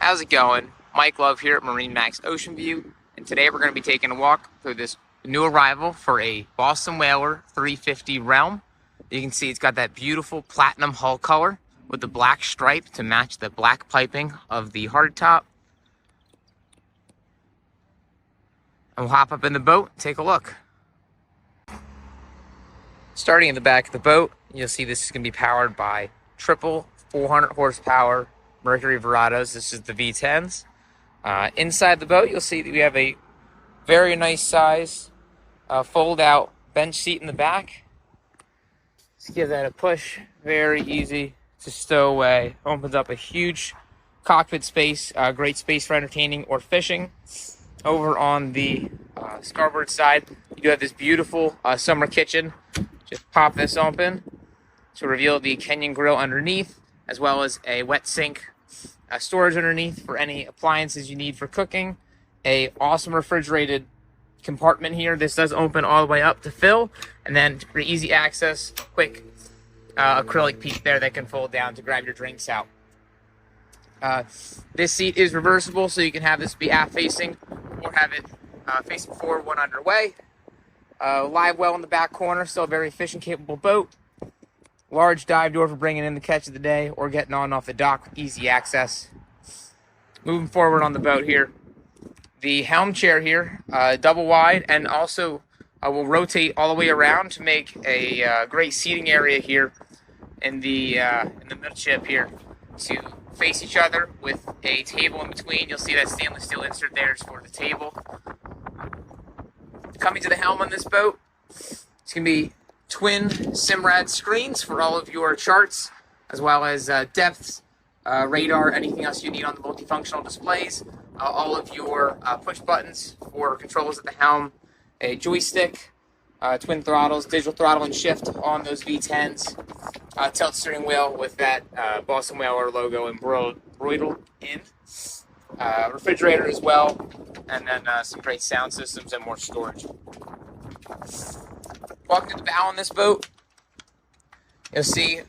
How's it going? Mike Love here at MarineMax Ocean View, and today we're going to be taking a walk through this new arrival for a Boston Whaler 350 Realm. You can see it's got that beautiful platinum hull color with the black stripe to match the black piping of the hardtop. And we'll hop up in the boat and take a look. Starting in the back of the boat, you'll see this is going to be powered by triple 400 horsepower Mercury Verados. This is the V10s. Inside the boat, you'll see that we have a very nice size fold-out bench seat in the back. Just give that a push. Very easy to stow away. Opens up a huge cockpit space. Great space for entertaining or fishing. Over on the starboard side, you do have this beautiful summer kitchen. Just pop this open to reveal the Kenyan grill underneath, as well as a wet sink storage underneath for any appliances you need for cooking. A awesome refrigerated compartment here. This does open all the way up to fill, and then for easy access, quick acrylic peak there that can fold down to grab your drinks out. This seat is reversible, so you can have this be aft facing or have it facing forward when underway. Live well in the back corner, still a very efficient, capable boat. Large dive door for bringing in the catch of the day or getting on and off the dock with easy access. Moving forward on the boat here, the helm chair here, double wide, and also will rotate all the way around to make a great seating area here in the midship here to face each other with a table in between. You'll see that stainless steel insert there is for the table. Coming to the helm on this boat, it's going to be twin Simrad screens for all of your charts, as well as depths, radar, anything else you need on the multifunctional displays. All of your push buttons for controls at the helm, a joystick, twin throttles, digital throttle and shift on those V10s, tilt steering wheel with that Boston Whaler logo embroidered in, refrigerator as well, and then some great sound systems and more storage. Walking to the bow on this boat, you'll see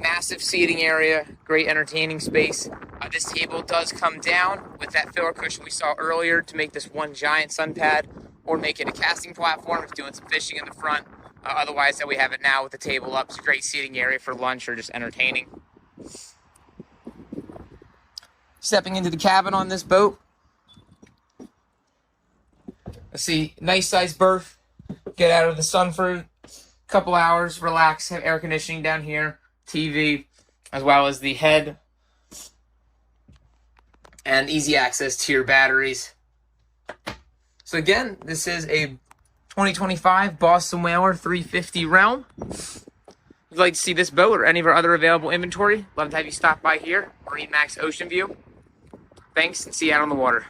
massive seating area, great entertaining space. This table does come down with that filler cushion we saw earlier to make this one giant sun pad, or make it a casting platform if you're doing some fishing in the front. Otherwise, that we have it now with the table up. It's a great seating area for lunch or just entertaining. Stepping into the cabin on this boat, let's see, nice size berth. Get out of the sun for a couple hours, relax, have air conditioning down here, TV, as well as the head, and easy access to your batteries. So again, this is a 2025 Boston Whaler 350 Realm. If you'd like to see this boat or any of our other available inventory, love to have you stop by here, MarineMax Ocean View. Thanks, and see you out on the water.